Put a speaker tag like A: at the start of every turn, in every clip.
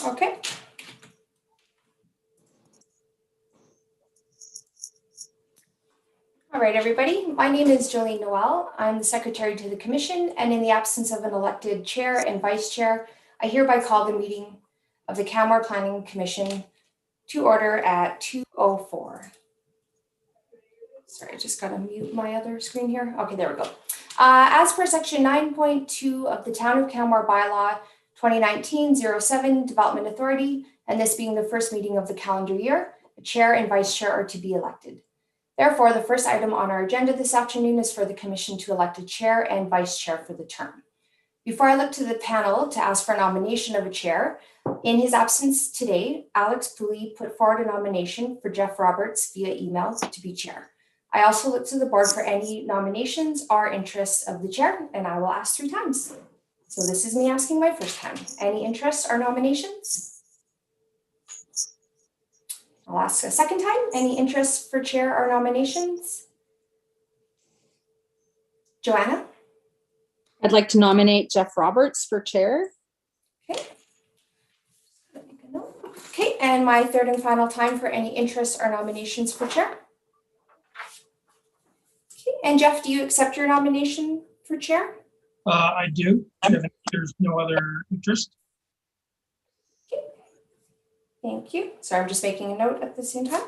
A: Okay. All right, everybody. My name is Jolene Noel. I'm the secretary to the commission, and in the absence of an elected chair and vice chair, I hereby call the meeting of the Canmore Planning Commission to order at 2:04. Sorry, I just got to mute my other screen here. Okay, there we go. As per section 9.2 of the Town of Canmore bylaw 2019-07 Development Authority, and this being the first meeting of the calendar year, a chair and vice chair are to be elected. Therefore, the first item on our agenda this afternoon is for the commission to elect a chair and vice chair for the term. Before I look to the panel to ask for a nomination of a chair, in his absence today, Alex Pooley put forward a nomination for Jeff Roberts via email to be chair. I also look to the board for any nominations or interests of the chair, and I will ask 3 times. So this is me asking my first time. Any interests or nominations? I'll ask a second time. Any interests for chair or nominations? Joanna?
B: I'd like to nominate Jeff Roberts for chair.
A: Okay. Okay, and my third and final time for any interests or nominations for chair. Okay, and Jeff, do you accept your nomination for chair?
C: I do. If there's no other interest.
A: Okay. Thank you. Sorry, I'm just making a note at the same time.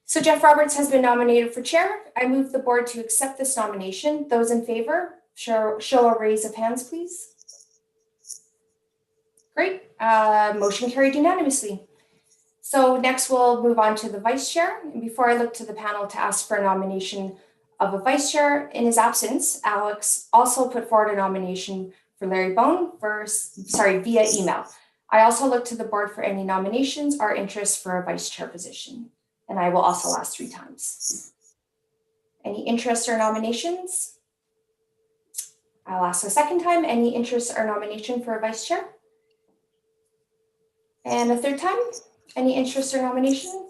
A: So Jeff Roberts has been nominated for chair. I move the board to accept this nomination. Those in favor, show a raise of hands, please. Great. Motion carried unanimously. So next we'll move on to the vice chair. And before I look to the panel to ask for a nomination of a vice chair, in his absence, Alex also put forward a nomination for Larry Bone via email. I also look to the board for any nominations or interests for a vice chair position. And I will also ask 3 times. Any interests or nominations? I'll ask a second time. Any interest or nomination for a vice chair? And a third time. Any interest or nomination?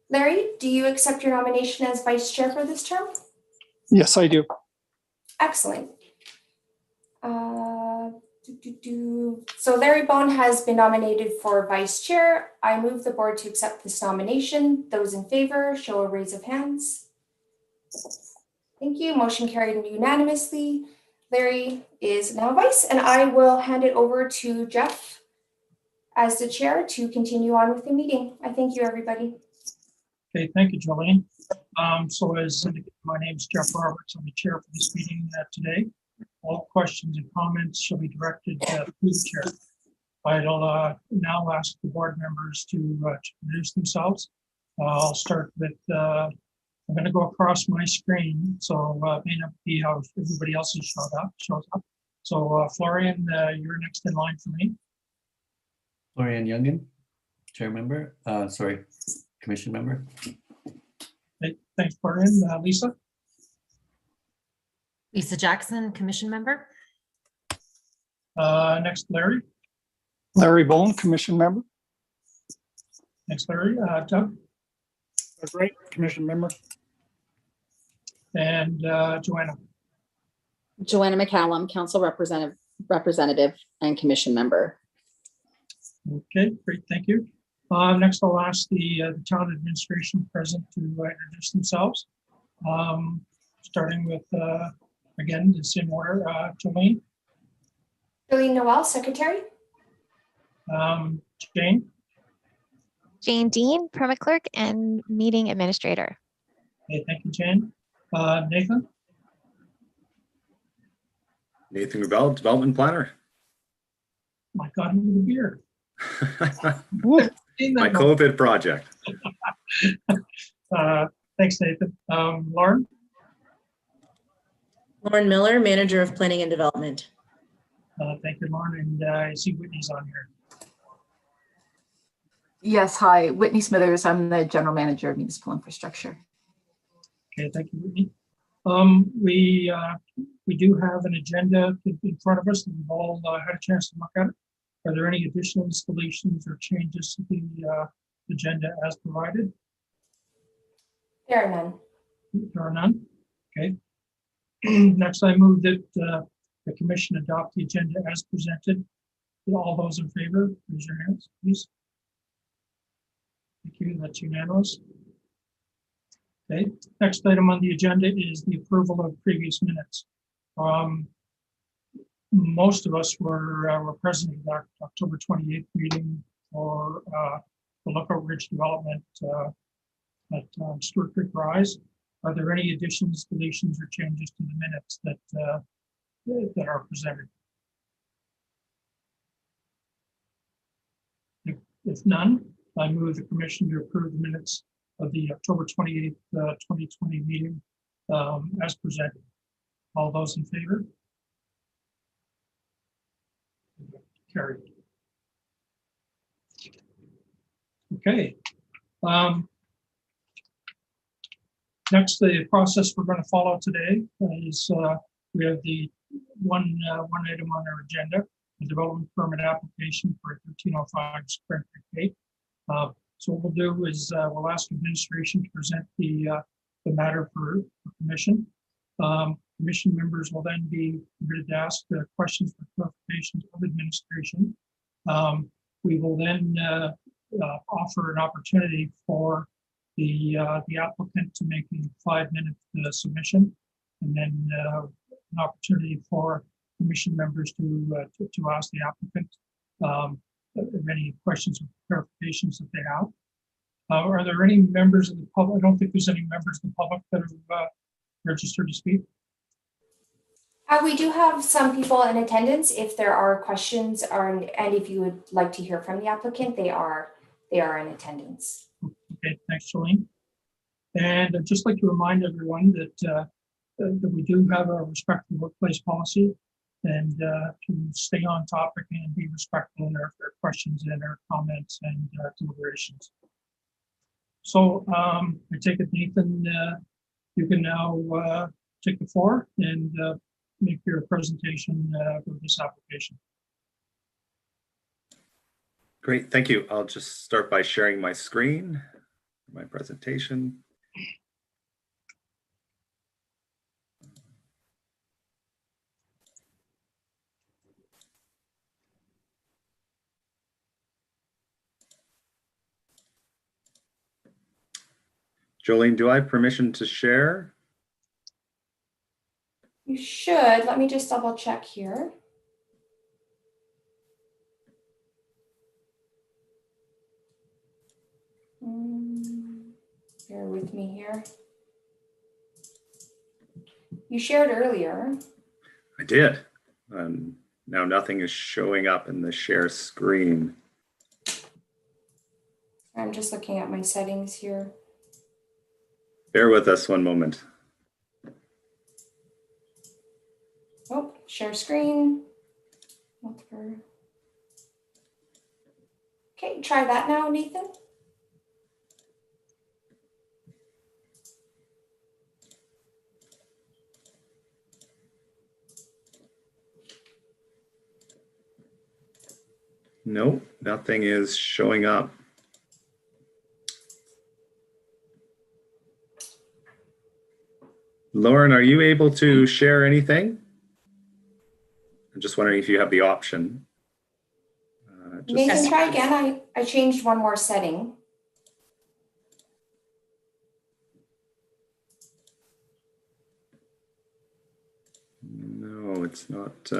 A: Larry, do you accept your nomination as vice chair for this term?
D: Yes, I do.
A: Excellent. So Larry Bone has been nominated for vice chair. I move the board to accept this nomination. Those in favor, show a raise of hands. Thank you. Motion carried unanimously. Larry is now vice, and I will hand it over to Jeff as the chair to continue on with the meeting. I thank you, everybody.
C: Okay, thank you, Jolene. So as indicated, my name is Jeff Roberts. I'm the chair for this meeting today. All questions and comments shall be directed to the chair. I'll now ask the board members to introduce themselves. I'll start with, I'm going to go across my screen, so it may not be how everybody else shows up. So Florian, you're next in line for me.
E: Florian Youngin, chair member, commission member.
C: Hey, thanks, Florian. Lisa?
F: Lisa Jackson, commission member.
C: Next, Larry.
D: Larry Bone, commission member.
C: Next, Larry. Doug.
D: Great, commission member.
C: And Joanna.
B: Joanna McCallum, council representative and commission member.
C: Okay, great, thank you. Next, I'll ask the town administration present to introduce themselves. Starting with, again, the same order, Jolene.
A: Jolene Noel, secretary.
C: Jane.
G: Jane Dean, perma clerk and meeting administrator.
C: Okay, thank you, Jane. Nathan.
H: Nathan Rubel, development planner.
C: My God, look at the beard.
H: My COVID project.
C: Thanks, Nathan. Lauren.
I: Lauren Miller, manager of planning and development.
C: Thank you, Lauren. And I see Whitney's on here.
J: Yes, hi, Whitney Smithers. I'm the general manager of municipal infrastructure.
C: Okay, thank you, Whitney. We do have an agenda in front of us, and we've all had a chance to look at it. Are there any additional installations or changes to the agenda as provided?
A: There are none.
C: There are none. Okay. Next, I move that the commission adopt the agenda as presented. All those in favor, raise your hands, please. Thank you, that's unanimous. Okay, next item on the agenda is the approval of previous minutes. Most of us were present at that October 28th meeting for the Lookout Ridge development at Stewart Creek Rise. Are there any additions, deletions, or changes to the minutes that are presented? If none, I move the commission to approve the minutes of the October 28th, 2020 meeting as presented. All those in favor? Carried. Okay. Next, the process we're going to follow today is we have the one item on our agenda, the development permit application for 1305 Spring Creek Gate. So what we'll do is we'll ask administration to present the matter for commission. Commission members will then be permitted to ask questions for clarification of administration. We will then offer an opportunity for the applicant to make a 5-minute submission, and then an opportunity for commission members to ask the applicant any questions or clarifications that they have. Are there any members of the public? I don't think there's any members of the public that have registered to speak.
A: We do have some people in attendance. If there are questions and if you would like to hear from the applicant, they are in attendance.
C: Okay, thanks, Jolene. And I'd just like to remind everyone that we do have a respectful workplace policy, and to stay on topic and be respectful in our questions and our comments and deliberations. So I take it, Nathan, you can now take the floor and make your presentation for this application.
H: Great, thank you. I'll just start by sharing my screen, my presentation. Jolene, do I have permission to share?
A: You should. Let me just double check here. Bear with me here. You shared earlier.
H: I did. Now nothing is showing up in the share screen.
A: I'm just looking at my settings here.
H: Bear with us one moment.
A: Oh, share screen. Okay, try that now, Nathan.
H: Nope, nothing is showing up. Lauren, are you able to share anything? I'm just wondering if you have the option.
A: Nathan, try again. I changed one more setting.
H: No, it's not.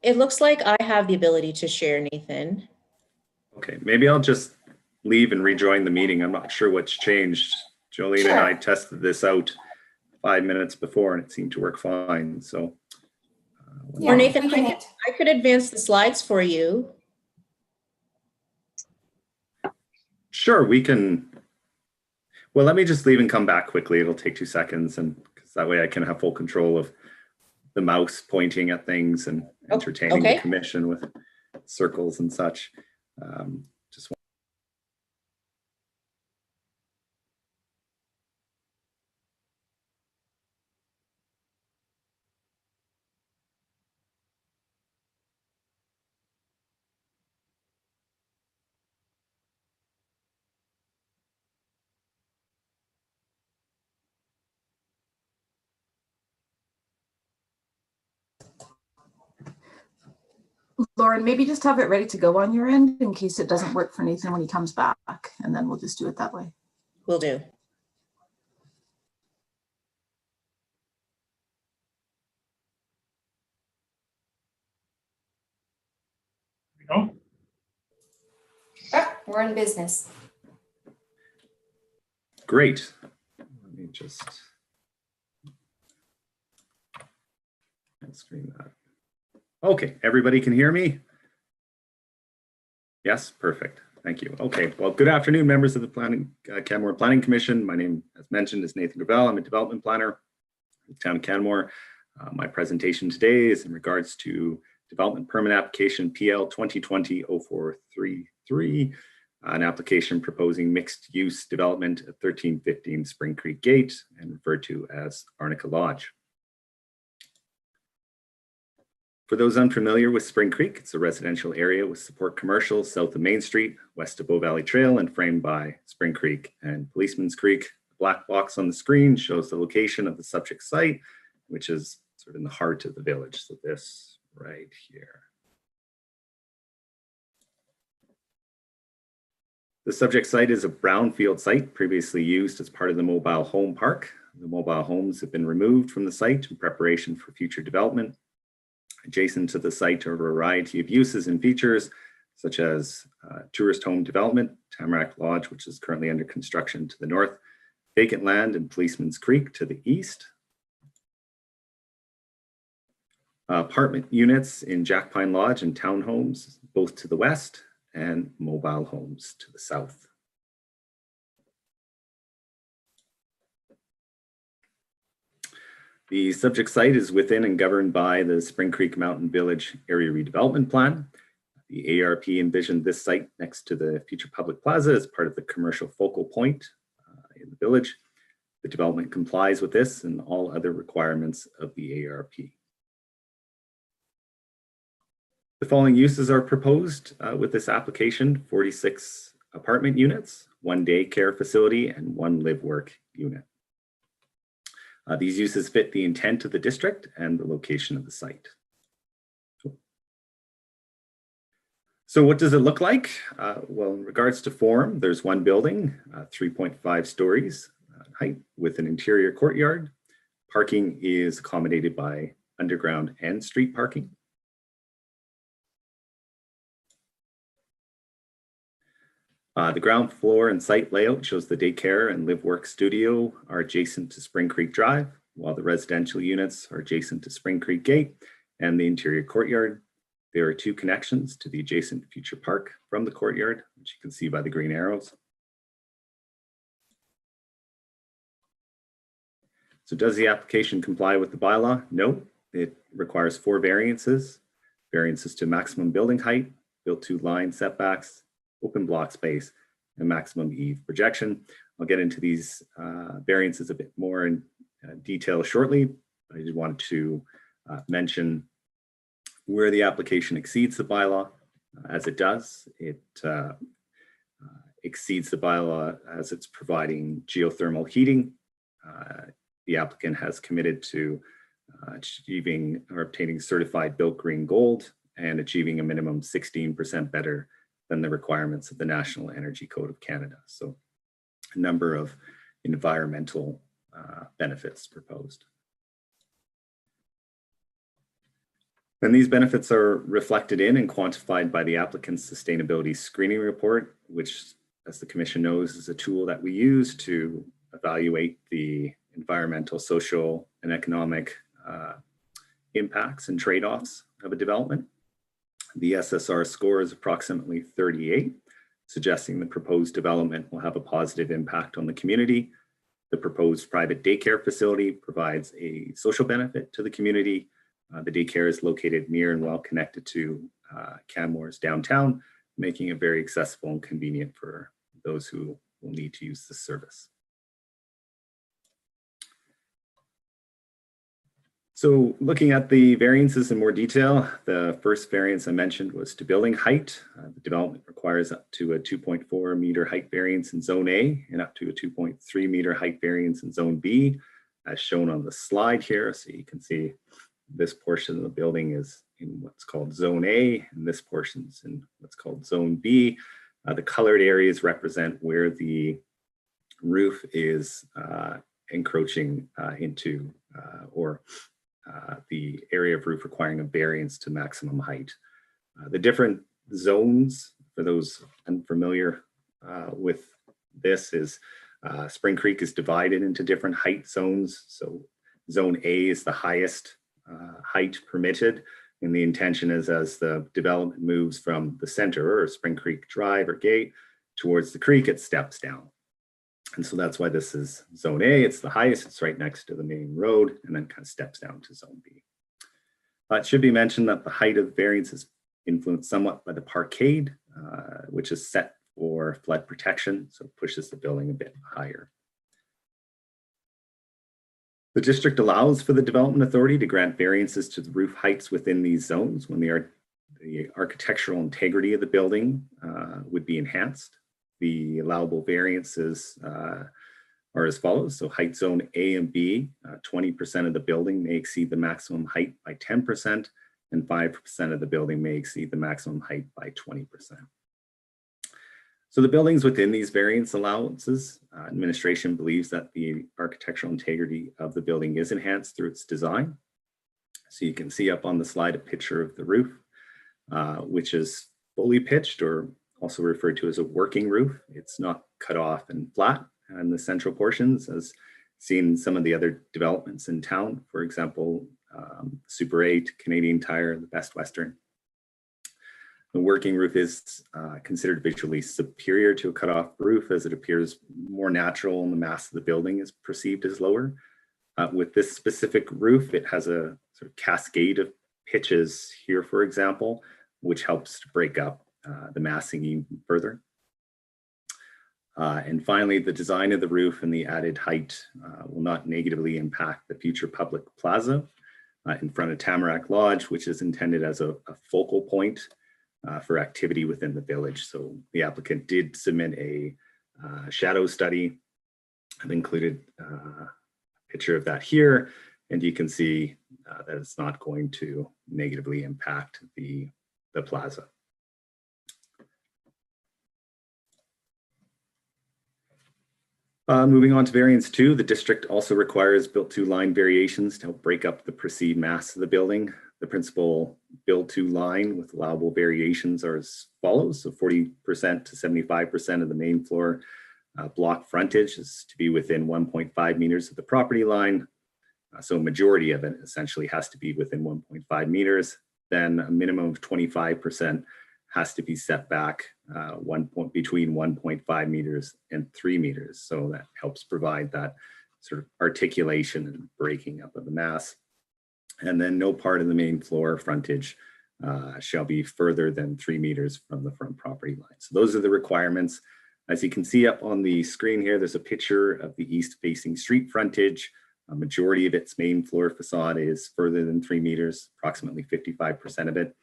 I: It looks like I have the ability to share, Nathan.
H: Okay, maybe I'll just leave and rejoin the meeting. I'm not sure what's changed. Jolene and I tested this out 5 minutes before and it seemed to work fine. So,
A: Yeah,
I: or Nathan,
A: we
I: I could advance the slides for you.
H: sure, we can. Well, let me just leave and come back quickly. It'll take 2 seconds, and because that way I can have full control of the mouse pointing at things and entertaining the commission with circles and such. Just
J: Lauren, maybe just have it ready to go on your end in case it doesn't work for Nathan when he comes back, and then we'll just do it that way.
I: Will do.
C: You know,
A: Ah, we're in business.
H: Great. Let me just screen that. Okay, everybody can hear me? Yes, perfect. Thank you. Okay, well, good afternoon, members of the Canmore Planning Commission. My name, as mentioned, is Nathan Gravel. I'm a development planner in the town of Canmore. My presentation today is in regards to development permit application PL 2020-0433, an application proposing mixed use development at 1315 Spring Creek Gate and referred to as Arnica Lodge. For those unfamiliar with Spring Creek, it's a residential area with support commercial south of Main Street, west of Bow Valley Trail, and framed by Spring Creek and Policeman's Creek. The black box on the screen shows the location of the subject site, which is sort of in the heart of the village. So this right here. The subject site is a brownfield site previously used as part of the mobile home park. The mobile homes have been removed from the site in preparation for future development. Adjacent to the site are a variety of uses and features, such as tourist home development, Tamarack Lodge, which is currently under construction to the north, vacant land and Policeman's Creek to the east, apartment units in Jack Pine Lodge and townhomes, both to the west, and mobile homes to the south. The subject site is within and governed by the Spring Creek Mountain Village Area Redevelopment Plan. The ARP envisioned this site next to the future public plaza as part of the commercial focal point in the village. The development complies with this and all other requirements of the ARP. The following uses are proposed with this application: 46 apartment units, 1 daycare facility, and 1 live-work unit. These uses fit the intent of the district and the location of the site. So what does it look like? Well, in regards to form, there's 1 building, 3.5 stories height with an interior courtyard. Parking is accommodated by underground and street parking. The ground floor and site layout shows the daycare and live-work studio are adjacent to Spring Creek Drive, while the residential units are adjacent to Spring Creek Gate and the interior courtyard. There are 2 connections to the adjacent future park from the courtyard, which you can see by the green arrows. So does the application comply with the bylaw? No, it requires 4 variances. Variances to maximum building height, built-to line setbacks, open block space, and maximum EAVE projection. I'll get into these variances a bit more in detail shortly. I just wanted to mention where the application exceeds the bylaw. As it does, it exceeds the bylaw as it's providing geothermal heating. The applicant has committed to achieving or obtaining certified built green gold and achieving a minimum 16% better than the requirements of the National Energy Code of Canada. So a number of environmental benefits proposed. And these benefits are reflected in and quantified by the applicant's sustainability screening report, which, as the Commission knows, is a tool that we use to evaluate the environmental, social, and economic impacts and trade-offs of a development. The SSR score is approximately 38, suggesting the proposed development will have a positive impact on the community. The proposed private daycare facility provides a social benefit to the community. The daycare is located near and well connected to Canmore's downtown, making it very accessible and convenient for those who will need to use this service. So looking at the variances in more detail, the first variance I mentioned was to building height. The development requires up to a 2.4 meter height variance in Zone A and up to a 2.3 meter height variance in Zone B, as shown on the slide here. So you can see this portion of the building is in what's called Zone A, and this portion's in what's called Zone B. The colored areas represent where the roof is encroaching into the area of roof requiring a variance to maximum height. The different zones, for those unfamiliar with this, is Spring Creek is divided into different height zones. So Zone A is the highest height permitted, and the intention is as the development moves from the center or Spring Creek Drive or gate towards the creek, it steps down. And so that's why this is Zone A. It's the highest, it's right next to the main road, and then kind of steps down to Zone B. It should be mentioned that the height of variance is influenced somewhat by the parkade, which is set for flood protection, so it pushes the building a bit higher. The district allows for the development authority to grant variances to the roof heights within these zones when the architectural integrity of the building would be enhanced. The allowable variances are as follows. So height zone A and B, 20% of the building may exceed the maximum height by 10%, and 5% of the building may exceed the maximum height by 20%. So the buildings within these variance allowances, administration believes that the architectural integrity of the building is enhanced through its design. So you can see up on the slide a picture of the roof, which is fully pitched, or also referred to as a working roof. It's not cut off and flat in the central portions, as seen in some of the other developments in town. For example, Super 8, Canadian Tire, the Best Western. The working roof is considered visually superior to a cut-off roof, as it appears more natural and the mass of the building is perceived as lower. With this specific roof, it has a sort of cascade of pitches here, for example, which helps to break up the massing even further. And finally, the design of the roof and the added height will not negatively impact the future public plaza in front of Tamarack Lodge, which is intended as a focal point for activity within the village. So the applicant did submit a shadow study. I've included a picture of that here, and you can see that it's not going to negatively impact the plaza. Moving on to variance 2, the district also requires built-to line variations to help break up the perceived mass of the building. The principal build-to line with allowable variations are as follows. So 40% to 75% of the main floor block frontage is to be within 1.5 meters of the property line. So a majority of it essentially has to be within 1.5 meters. Then a minimum of 25% has to be set back between 1.5 meters and 3 meters. So that helps provide that sort of articulation and breaking up of the mass. And then no part of the main floor frontage shall be further than 3 meters from the front property line. So those are the requirements. As you can see up on the screen here, there's a picture of the east facing street frontage. A majority of its main floor facade is further than 3 meters, approximately 55% of it.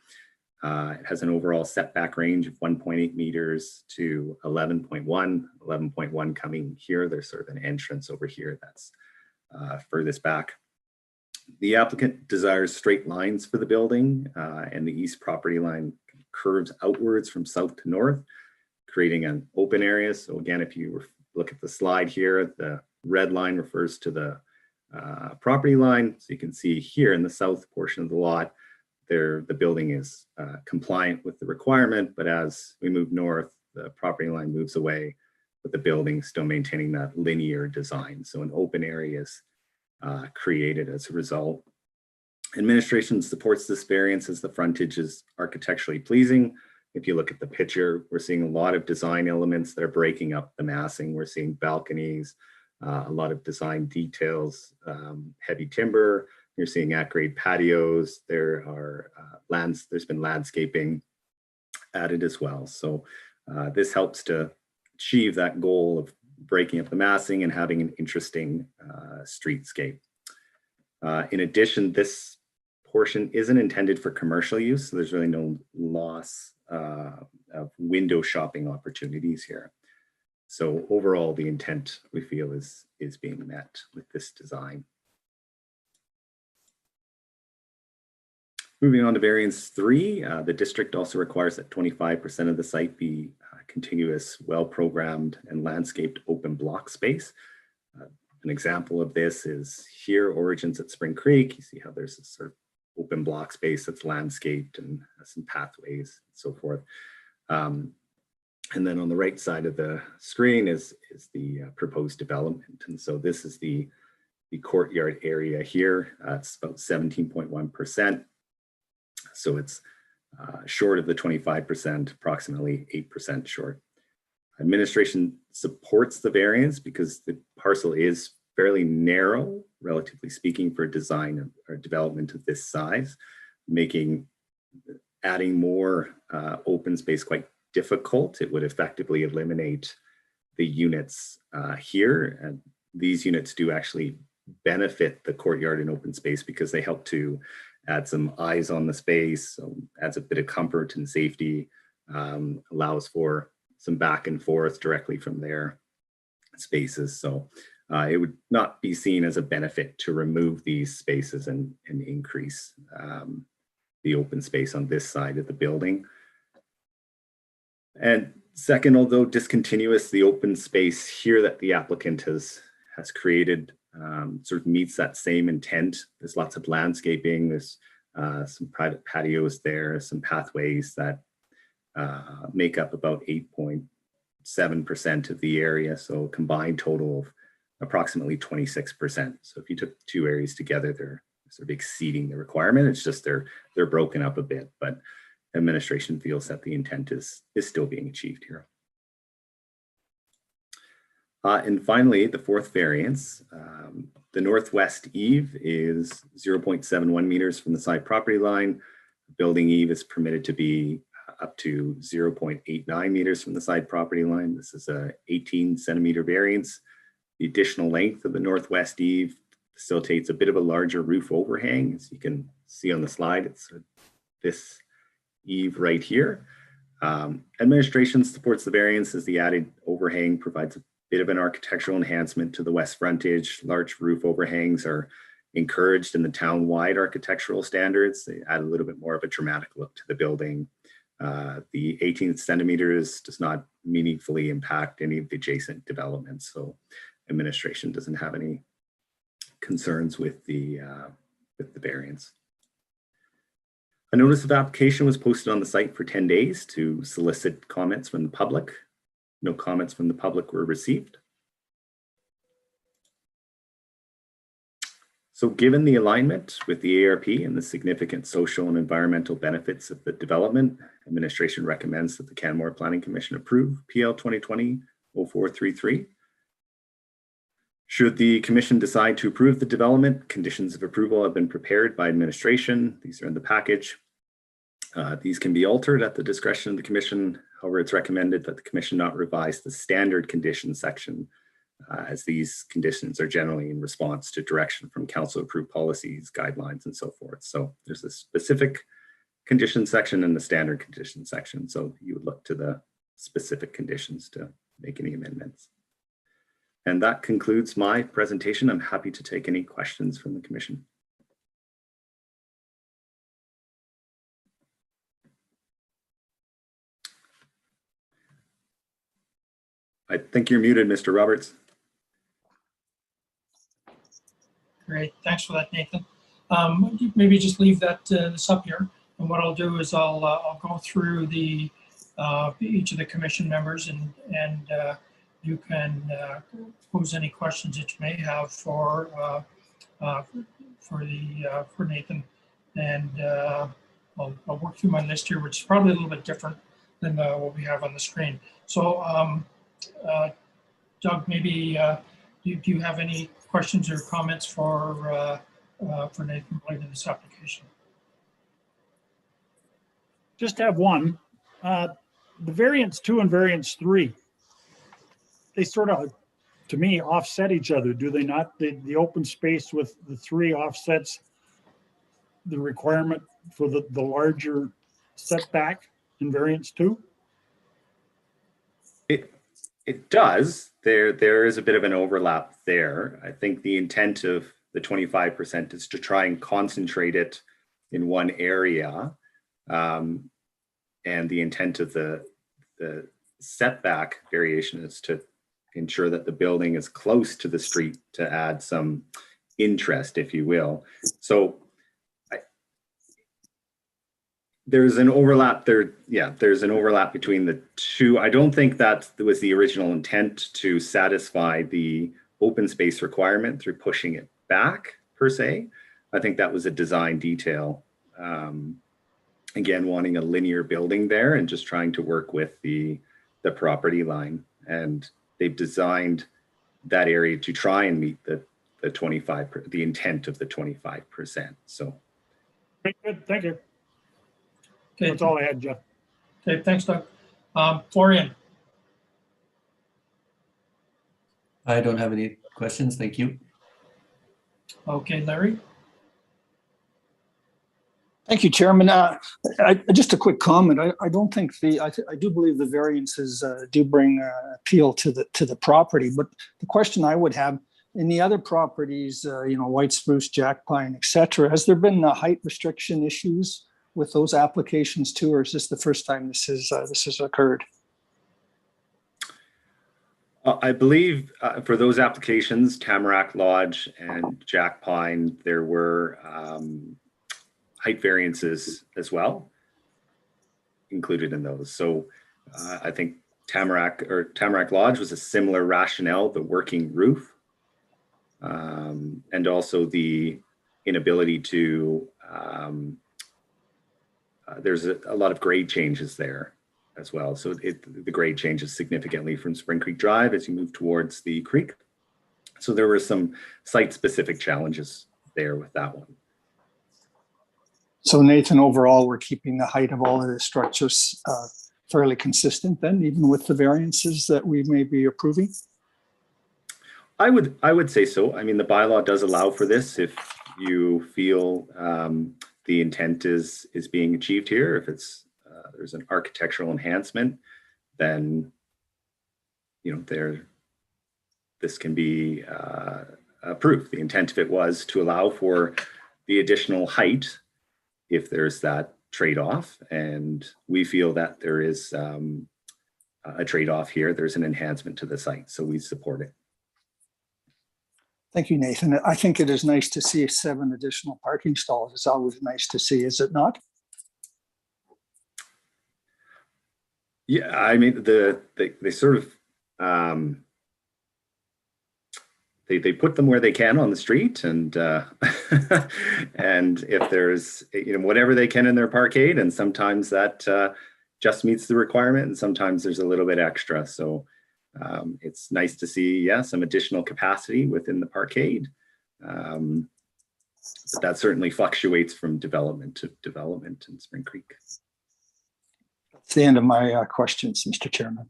H: It has an overall setback range of 1.8 meters to 11.1, 11.1 coming here. There's sort of an entrance over here that's furthest back. The applicant desires straight lines for the building, and the east property line curves outwards from south to north, creating an open area. So again, if you look at the slide here, the red line refers to the property line. So you can see here in the south portion of the lot, the building is compliant with the requirement, but as we move north, the property line moves away, but the building still maintaining that linear design. So an open area is created as a result. Administration supports this variance as the frontage is architecturally pleasing. If you look at the picture, we're seeing a lot of design elements that are breaking up the massing. We're seeing balconies, a lot of design details, heavy timber. You're seeing at-grade patios. There's been landscaping added as well. So this helps to achieve that goal of breaking up the massing and having an interesting streetscape. In addition, this portion isn't intended for commercial use, so there's really no loss of window shopping opportunities here. So overall, the intent we feel is being met with this design. Moving on to variance 3, the district also requires that 25% of the site be contiguous, well-programmed and landscaped open block space. An example of this is here, origins at Spring Creek. You see how there's this sort of open block space that's landscaped and some pathways and so forth. And then on the right side of the screen is the proposed development. And so this is the courtyard area here. It's about 17.1%. So it's short of the 25%, approximately 8% short. Administration supports the variance because the parcel is fairly narrow, relatively speaking, for design or development of this size, making adding more open space quite difficult. It would effectively eliminate the units here. And these units do actually benefit the courtyard and open space because they help to add some eyes on the space, so adds a bit of comfort and safety, allows for some back and forth directly from their spaces. So it would not be seen as a benefit to remove these spaces and increase the open space on this side of the building. And second, although discontinuous, the open space here that the applicant has created sort of meets that same intent. There's lots of landscaping, there's some private patios there, some pathways that make up about 8.7% of the area. So a combined total of approximately 26%. So if you took two areas together, they're sort of exceeding the requirement. It's just they're broken up a bit, but administration feels that the intent is still being achieved here. And finally, the fourth variance, the northwest eave is 0.71 meters from the side property line. Building eave is permitted to be up to 0.89 meters from the side property line. This is a 18 centimeter variance. The additional length of the northwest eave facilitates a bit of a larger roof overhang. As you can see on the slide, it's this eave right here. Administration supports the variance as the added overhang provides a bit of an architectural enhancement to the west frontage. Large roof overhangs are encouraged in the town-wide architectural standards. They add a little bit more of a dramatic look to the building. The 18 centimeters does not meaningfully impact any of the adjacent developments. So administration doesn't have any concerns with the variance. A notice of application was posted on the site for 10 days to solicit comments from the public. No comments from the public were received. So given the alignment with the ARP and the significant social and environmental benefits of the development, administration recommends that the Canmore Planning Commission approve PL 2020-0433. Should the commission decide to approve the development, conditions of approval have been prepared by administration. These are in the package. These can be altered at the discretion of the commission. However, it's recommended that the commission not revise the standard conditions section as these conditions are generally in response to direction from council approved policies, guidelines, and so forth. So there's a specific condition section and the standard condition section. So you would look to the specific conditions to make any amendments. And that concludes my presentation. I'm happy to take any questions from the commission. I think you're muted, Mr. Roberts.
C: Great, thanks for that, Nathan. Maybe just leave that this up here, and what I'll do is I'll go through the each of the commission members, and you can pose any questions that you may have for Nathan, and I'll work through my list here, which is probably a little bit different than what we have on the screen. So, Doug, maybe do you have any questions or comments for Nathan related to this application?
D: Just have one. The variance 2 and variance 3, they sort of, to me, offset each other, do they not? The open space with the 3 offsets the requirement for the larger setback in variance 2?
H: It does. There is a bit of an overlap there. I think the intent of the 25% is to try and concentrate it in one area. And the intent of the setback variation is to ensure that the building is close to the street to add some interest, if you will. So there's an overlap there. Yeah, there's an overlap between the two. I don't think that was the original intent to satisfy the open space requirement through pushing it back per se. I think that was a design detail. Again, wanting a linear building there and just trying to work with the property line. And they've designed that area to try and meet the intent of the 25%. So.
D: Very good, thank you.
C: Okay,
D: That's all I had, Jeff.
C: okay, thanks, Doug. Florian,
E: I don't have any questions. Thank you.
C: okay, Larry?
K: Thank you, Chairman. Just a quick comment. I don't think I do believe the variances do bring appeal to the property, but the question I would have in the other properties, white spruce, jack pine, et cetera, has there been height restriction issues with those applications too, or is this the first time this has occurred?
H: I believe for those applications, Tamarack Lodge and Jack Pine, there were height variances as well included in those. So I think Tamarack Lodge was a similar rationale, the working roof, and also the inability to, there's a lot of grade changes there as well. So the grade changes significantly from Spring Creek Drive as you move towards the creek. So there were some site-specific challenges there with that one.
K: So Nathan, overall, we're keeping the height of all of the structures fairly consistent then, even with the variances that we may be approving?
H: I would say so. I mean, the bylaw does allow for this if you feel the intent is being achieved here. If it's there's an architectural enhancement, then this can be approved. The intent of it was to allow for the additional height if there's that trade-off, and we feel that there is a trade-off here. There's an enhancement to the site, so we support it.
K: Thank you, Nathan. I think it is nice to see 7 additional parking stalls. It's always nice to see, is it not?
H: Yeah, I mean, they sort of they put them where they can on the street, and and if there's whatever they can in their parkade, and sometimes that just meets the requirement, and sometimes there's a little bit extra. So it's nice to see, some additional capacity within the parkade, but that certainly fluctuates from development to development in Spring Creek.
K: That's the end of my questions, Mr. Chairman.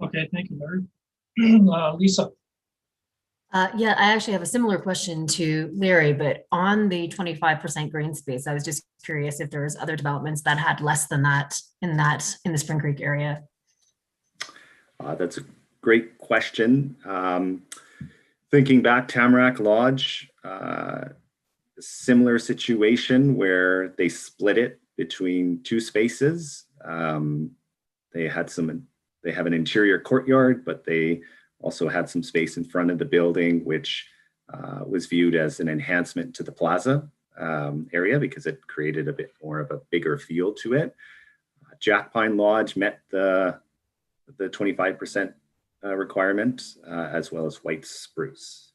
C: Okay, thank you, Larry. Lisa.
F: Yeah, I actually have a similar question to Larry, but on the 25% green space, I was just curious if there's other developments that had less than that in the Spring Creek area.
H: That's a great question. Thinking back, Tamarack Lodge, a similar situation where they split it between 2 spaces. They have an interior courtyard, but they also had some space in front of the building, which was viewed as an enhancement to the plaza area because it created a bit more of a bigger feel to it. Jack Pine Lodge met the 25% requirement, as well as white spruce.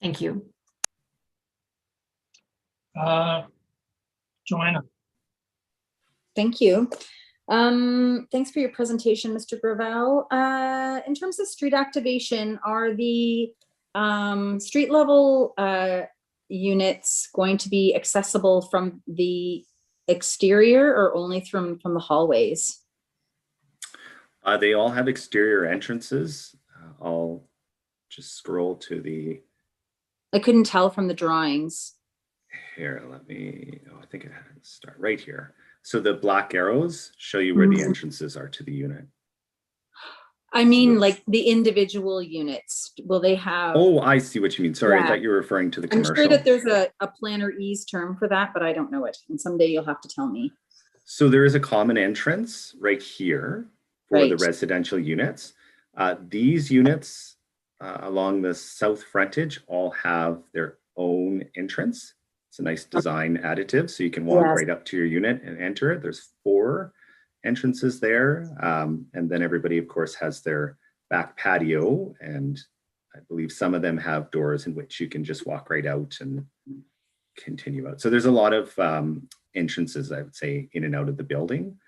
F: Thank you.
C: Joanna.
B: Thank you. Thanks for your presentation, Mr. Gravel. In terms of street activation, are the street level units going to be accessible from the exterior or only from the hallways?
H: They all have exterior entrances. I'll just scroll to the...
B: I couldn't tell from the drawings.
H: Here, I think it had to start right here. So the black arrows show you where the entrances are to the unit.
B: I mean, like the individual units, will they have?
H: Oh, I see what you mean. Sorry, I
B: Yeah.
H: thought you were referring to the
B: I'm
H: commercial.
B: sure that there's a planner ease term for that, but I don't know it. And someday you'll have to tell me.
H: So there is a common entrance right here for the
B: Right.
H: residential units. These units along the south frontage all have their own entrance. It's a nice design additive, so you can walk
B: Yes.
H: right up to your unit and enter it. There's 4 entrances there. And then everybody, of course, has their back patio. And I believe some of them have doors in which you can just walk right out and continue out. So there's a lot of entrances, I would say, in and out of the building.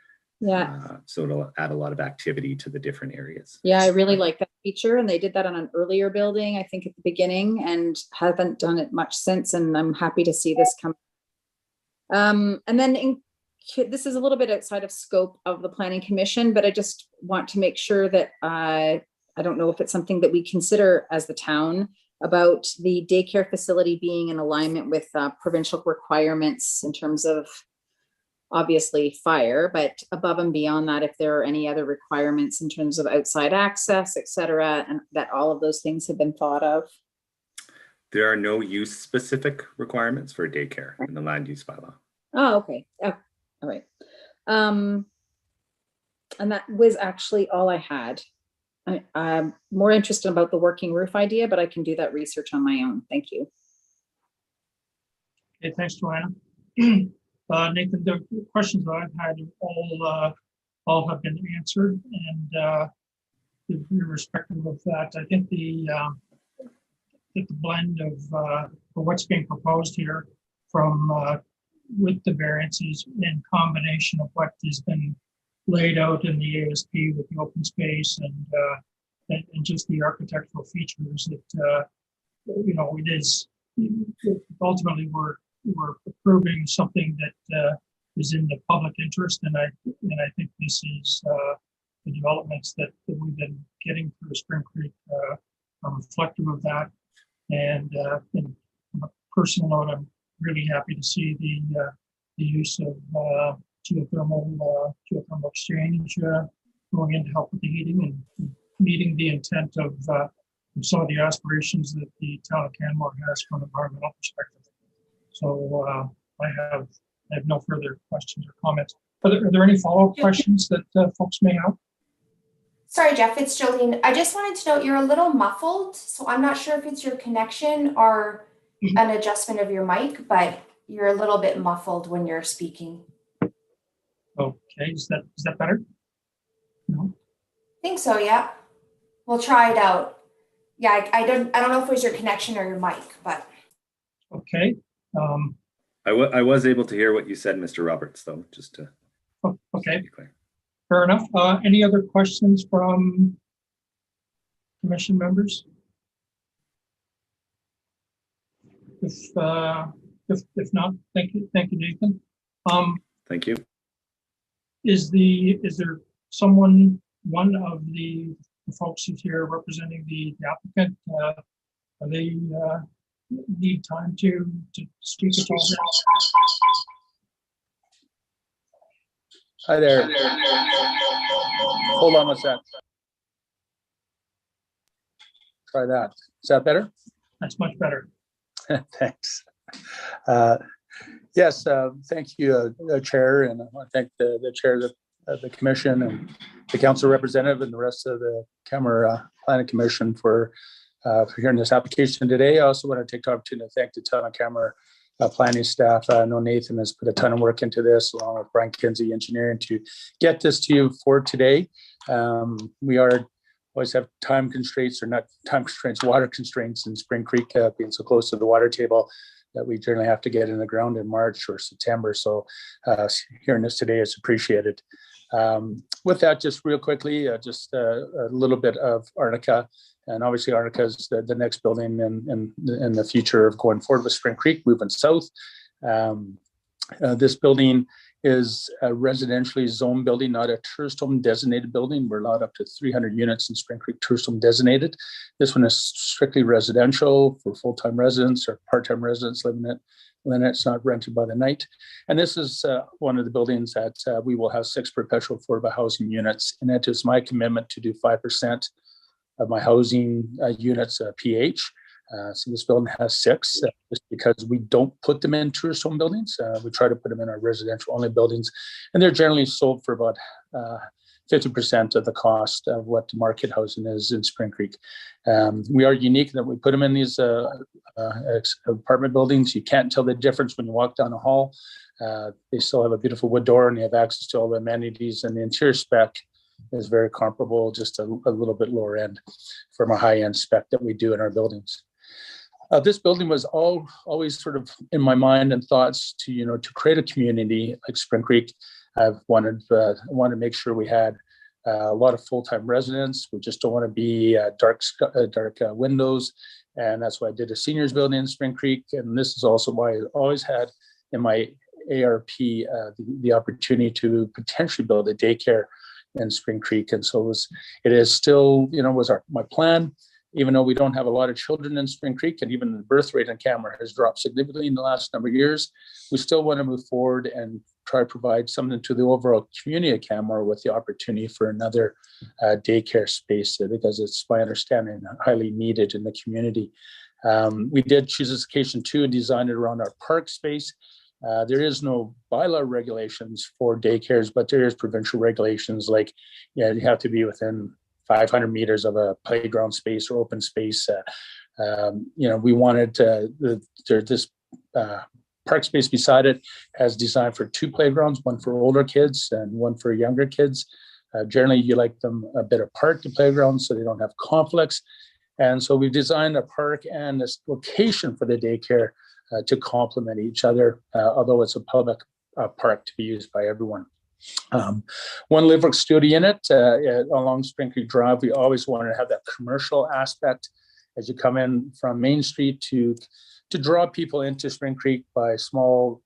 B: Yeah.
H: So it'll add a lot of activity to the different areas.
B: Yeah, I really like that feature. And they did that on an earlier building, I think at the beginning, and haven't done it much since. And I'm happy to see this come. And then this is a little bit outside of scope of the Planning Commission, but I just want to make sure that I don't know if it's something that we consider as the town about the daycare facility being in alignment with provincial requirements in terms of obviously fire, but above and beyond that, if there are any other requirements in terms of outside access, et cetera, and that all of those things have been thought of.
H: There are no use specific requirements for daycare in the land use bylaw.
B: Oh, okay. Oh, all right. And that was actually all I had. I'm more interested about the working roof idea, but I can do that research on my own. Thank you.
C: Okay, thanks, Joanna. Nathan, the questions that I've had all have been answered, and irrespective of that, I think the blend of what's being proposed here from with the variances in combination of what has been laid out in the ASP with the open space and just the architectural features that it is ultimately we're approving something that is in the public interest, and I think this is the developments that we've been getting through Spring Creek are reflective of that. And on a personal note, I'm really happy to see the use of geothermal exchange going in to help with the heating and meeting the intent of some of the aspirations that the town of Canmore has from an environmental perspective. So I have no further questions or comments. Are there any follow-up questions that folks may have?
A: Sorry, Jeff, it's Jolene. I just wanted to note you're a little muffled, so I'm not sure if it's your connection or an adjustment of your mic, but you're a little bit muffled when you're speaking.
C: Okay, is that better? No.
A: I think so, yeah. We'll try it out. Yeah, I don't know if it was your connection or your mic, but.
C: Okay.
H: I was able to hear what you said, Mr. Roberts, though, just to
C: okay.
H: be clear.
C: Fair enough. Any other questions from commission members? If not, thank you, Nathan.
H: Thank you.
C: Is there someone, one of the folks who's here representing the applicant? Are they need time to speak at all?
L: Hi there. Hold on one sec. Try that. Is that better?
C: That's much better.
L: Thanks. Yes, thank you, Chair, and I want to thank the Chair of the Commission and the Council Representative and the rest of the Canmore Planning Commission for hearing this application today. I also want to take the opportunity to thank the town of Canmore planning staff. I know Nathan has put a ton of work into this, along with Brian Kinsey Engineering, to get this to you for today. We always have time constraints, or not time constraints, water constraints in Spring Creek, being so close to the water table that we generally have to get in the ground in March or September. So hearing this today is appreciated. With that, just real quickly, just a little bit of Arnica. And obviously Arnica is the next building in the future of going forward with Spring Creek, moving south. This building is a residentially zoned building, not a tourist home designated building. We're allowed up to 300 units in Spring Creek tourist home designated. This one is strictly residential for full-time residents or part-time residents living in it. It's not rented by the night. And this is one of the buildings that we will have 6 perpetual affordable housing units. And it is my commitment to do 5% of my housing units PH. So this building has 6 just because we don't put them in tourist home buildings. We try to put them in our residential only buildings, and they're generally sold for about 50% of the cost of what the market housing is in Spring Creek. We are unique that we put them in these apartment buildings. You can't tell the difference when you walk down the hall. They still have a beautiful wood door, and you have access to all the amenities, and the interior spec is very comparable, just a little bit lower end from a high-end spec that we do in our buildings. This building was always sort of in my mind and thoughts to create a community like Spring Creek. I've wanted to make sure we had a lot of full-time residents. We just don't want to be dark windows, and that's why I did a seniors building in Spring Creek. And this is also why I always had in my ARP the opportunity to potentially build a daycare in Spring Creek. And so it is still was my plan. Even though we don't have a lot of children in Spring Creek, and even the birth rate in Canmore has dropped significantly in the last number of years, we still want to move forward and try to provide something to the overall community of Canmore with the opportunity for another daycare space, because it's, my understanding, highly needed in the community. We did choose this location too and designed it around our park space. There is no bylaw regulations for daycares, but there is provincial regulations like you have to be within 500 meters of a playground space or open space. We wanted this park space beside it has designed for 2 playgrounds, one for older kids and one for younger kids. Generally, you like them a bit apart, the playgrounds, so they don't have conflicts. And so we've designed a park and this location for the daycare to complement each other, although it's a public park to be used by everyone. One live work studio in it along Spring Creek Drive. We always wanted to have that commercial aspect as you come in from Main Street to draw people into Spring Creek by small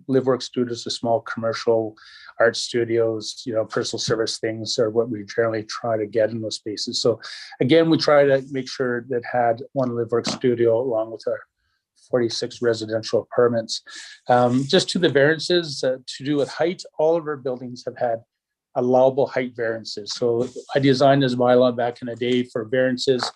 L: live work studios, to small commercial art studios, personal service things are what we generally try to get in those spaces. So again, we try to make sure that had one live work studio along with our 46 residential apartments. Just to the variances to do with height, all of our buildings have had allowable height variances. So I designed this bylaw back in the day for variances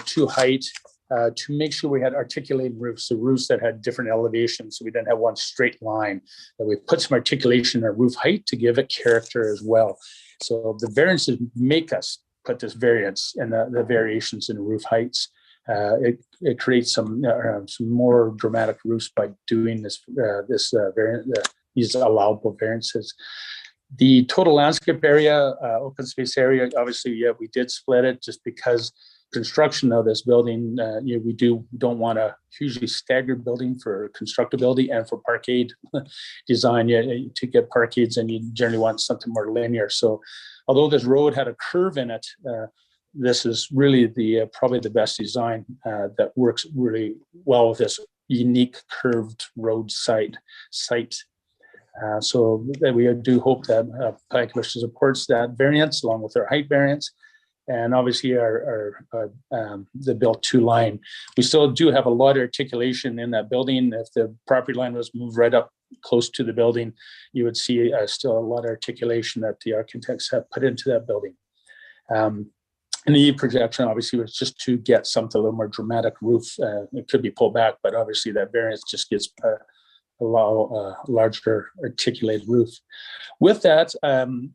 L: to height to make sure we had articulated roofs, so roofs that had different elevations, so we didn't have one straight line. That we put some articulation in our roof height to give it character as well. So the variances make us put this variance and the variations in roof heights. It creates some more dramatic roofs by doing these allowable variances. The total landscape area, open space area, obviously, we did split it just because construction of this building, we don't want a hugely staggered building for constructability and for parkade design. To get parkades, and you generally want something more linear. So although this road had a curve in it, this is really probably the best design that works really well with this unique curved road site. So we do hope that Planning Commission supports that variance along with our height variance, and obviously the built 2 line. We still do have a lot of articulation in that building. If the property line was moved right up close to the building, you would see still a lot of articulation that the architects have put into that building. And the EAVE projection obviously was just to get something a little more dramatic roof. It could be pulled back, but obviously that variance just gives a larger articulated roof. With that, I'm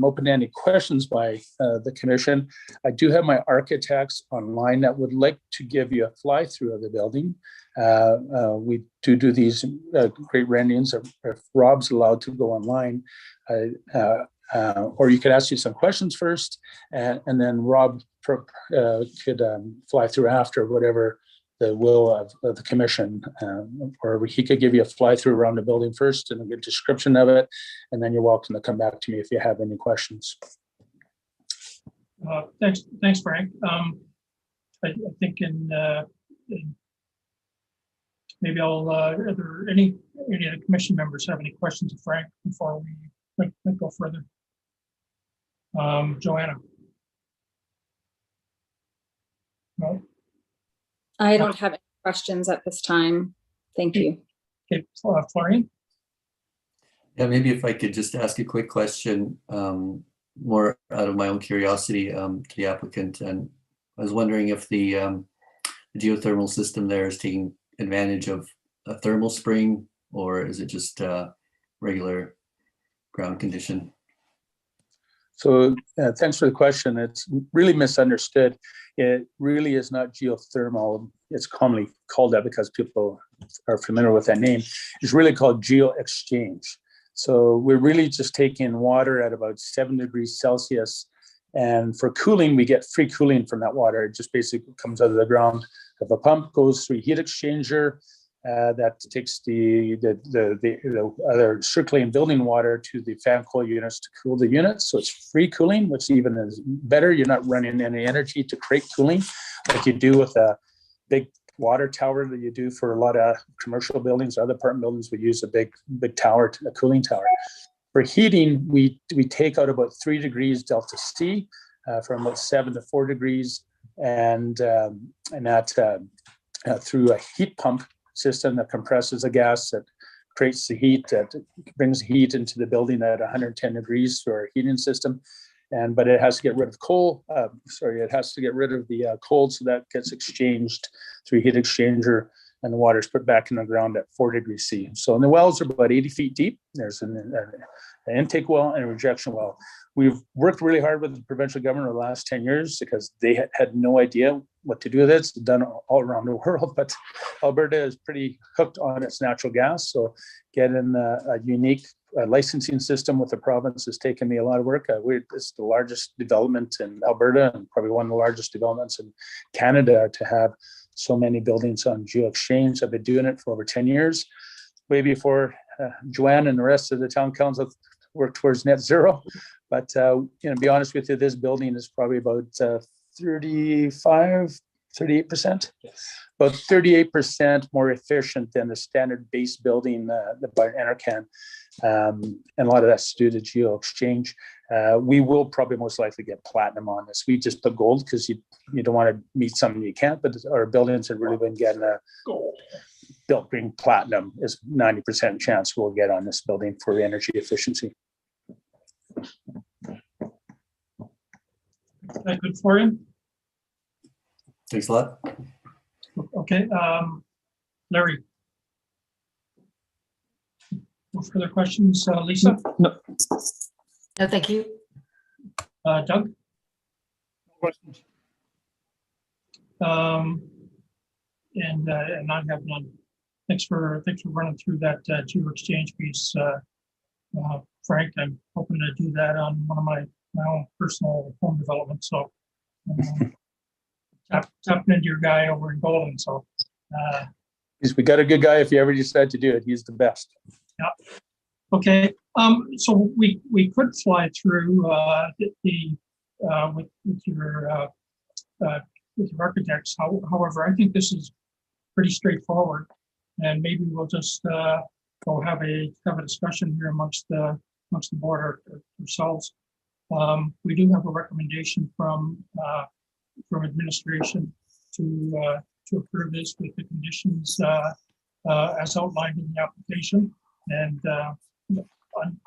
L: open to any questions by the commission. I do have my architects online that would like to give you a fly-through of the building. We do these great renderings. If Rob's allowed to go online, or you could ask you some questions first, and then Rob could fly through after, whatever the will of the commission, or he could give you a fly through around the building first and a good description of it, and then you're welcome to come back to me if you have any questions.
C: Thanks, Frank. I think maybe I'll, are there any of the commission members have any questions of Frank before we go further? Joanna? No?
B: I don't have any questions at this time. Thank you.
C: Okay, Florian?
E: Yeah, maybe if I could just ask a quick question, more out of my own curiosity to the applicant. And I was wondering if the geothermal system there is taking advantage of a thermal spring, or is it just regular ground condition?
L: So thanks for the question. It's really misunderstood. It really is not geothermal. It's commonly called that because people are familiar with that name. It's really called geo-exchange. So we're really just taking water at about 7 degrees Celsius. And for cooling, we get free cooling from that water. It just basically comes out of the ground of a pump, goes through a heat exchanger that takes the other circulating building water to the fan coil units to cool the units. So it's free cooling, which even is better. You're not running any energy to create cooling like you do with a big water tower that you do for a lot of commercial buildings. Other apartment buildings, we use a big tower, a cooling tower. For heating, we take out about 3 degrees delta C from about 7 to 4 degrees, and that through a heat pump system that compresses the gas that creates the heat, that brings heat into the building at 110 degrees through our heating system. But it has to get rid of coal. It has to get rid of the cold, so that gets exchanged through a heat exchanger, and the water is put back in the ground at 4 degrees C. So, and the wells are about 80 feet deep. There's an intake well and a rejection well. We've worked really hard with the provincial government over the last 10 years because they had no idea what to do with it. It's done all around the world, but Alberta is pretty hooked on its natural gas. So getting a unique licensing system with the province has taken me a lot of work. It's the largest development in Alberta and probably one of the largest developments in Canada to have so many buildings on geo-exchange. I've been doing it for over 10 years, way before Joanne and the rest of the town council worked towards net zero. But to be honest with you, this building is probably about 38%, about 38% more efficient than the standard base building by Enercan. And a lot of that's due to geo-exchange. We will probably most likely get platinum on this. We just put gold because you don't want to meet something you can't, but our buildings have really been getting a built green platinum is 90% chance we'll get on this building for energy efficiency.
C: That good for you?
E: Thanks a lot.
C: Okay, Larry. No further questions, Lisa?
K: No.
F: No, thank you.
C: Doug?
D: No questions.
C: And I have none. Thanks for running through that geo-exchange piece, Frank. I'm hoping to do that on one of my own personal home development. So tapping into your guy over in Golden. So
L: We got a good guy if you ever decide to do it. He's the best.
C: yeah. Okay. So we could fly through with your architects. However, I think this is pretty straightforward, and maybe we'll just go have a discussion here amongst the board ourselves. We do have a recommendation from administration to approve this with the conditions as outlined in the application, and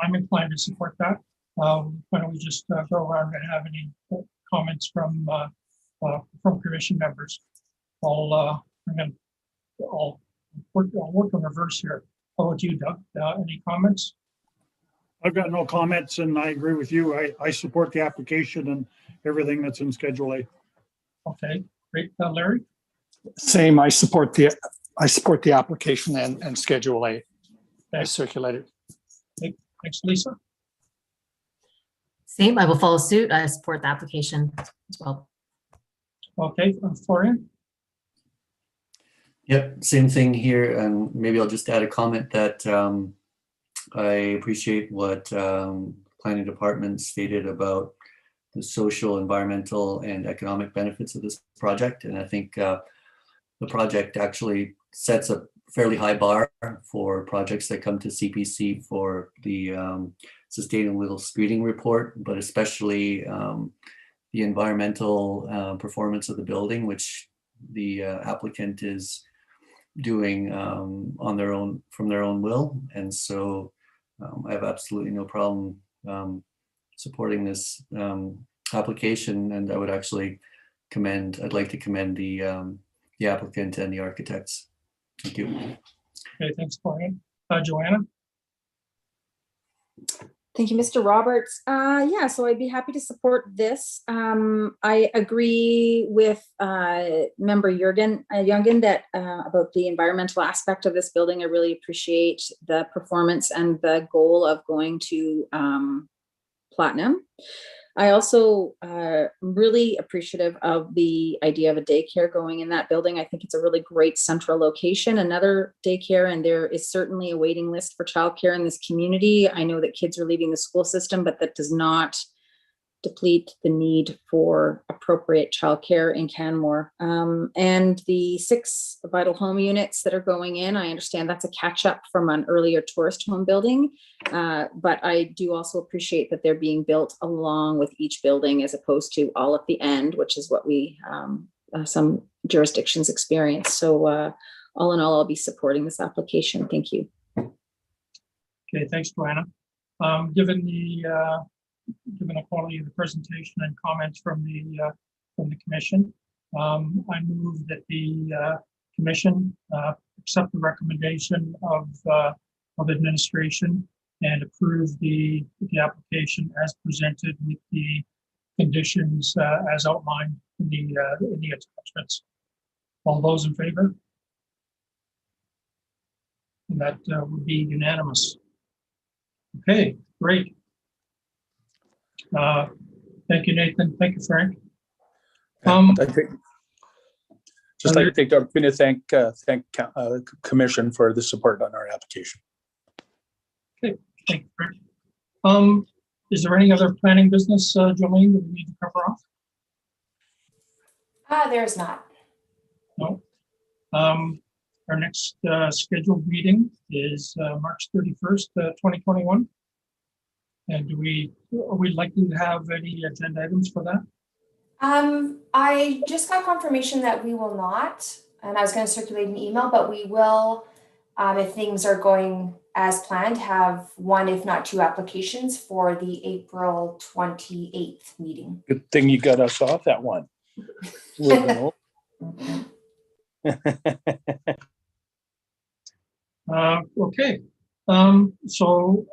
C: I'm inclined to support that. Why don't we just go around and have any comments from commission members? I'll work in reverse here. How about you, Doug? Any comments?
D: I've got no comments, and I agree with you. I support the application and everything that's in Schedule A.
C: Okay, great. Larry?
K: Same. I support the application and Schedule A. I
C: Thanks.
K: circulated.
C: Thanks, Lisa.
F: Same, I will follow suit. I support the application as well.
C: Okay, Florian?
E: Yep, same thing here. And maybe I'll just add a comment that I appreciate what planning department stated about the social, environmental, and economic benefits of this project. And I think the project actually sets a fairly high bar for projects that come to CPC for the sustainable screening report, but especially the environmental performance of the building, which the applicant is doing on their own, from their own will. And so I have absolutely no problem supporting this application, and I would actually I'd like to commend the applicant and the architects. Thank you.
C: Okay, thanks, Brian. Joanna?
B: Thank you, Mr. Roberts. Yeah, so I'd be happy to support this. I agree with member Jürgen that about the environmental aspect of this building. I really appreciate the performance and the goal of going to platinum. I also really appreciative of the idea of a daycare going in that building. I think it's a really great central location, another daycare, and there is certainly a waiting list for childcare in this community. I know that kids are leaving the school system, but that does not deplete the need for appropriate childcare in Canmore. And the 6 Vital Home units that are going in, I understand that's a catch up from an earlier tourist home building. But I do also appreciate that they're being built along with each building as opposed to all at the end, which is what we some jurisdictions experience. So all in all, I'll be supporting this application. Thank you.
C: Okay, thanks, Joanna. Given the quality of the presentation and comments from the commission, I move that the commission accept the recommendation of administration and approve the application as presented with the conditions as outlined in the attachments. All those in favor? And that would be unanimous. Okay, great. Thank you, Nathan. Thank you, Frank.
L: Just like to take the opportunity to thank Commission for the support on our application.
C: Okay, thank you, Frank. Is there any other planning business, Jolene, that we need to cover off?
A: There's not.
C: No. Our next scheduled meeting is March 31st, 2021. And are we likely to have any agenda items for that?
A: I just got confirmation that we will not, and I was going to circulate an email, but we will, if things are going as planned, have 1, if not 2 applications for the April 28th meeting.
L: Good thing you got us off that one.
C: Okay. So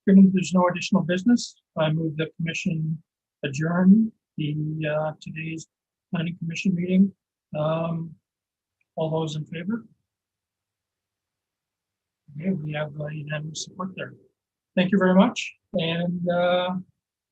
C: given there's no additional business, I move the commission adjourn today's planning commission meeting. All those in favor? Okay, we have unanimous support there. Thank you very much, and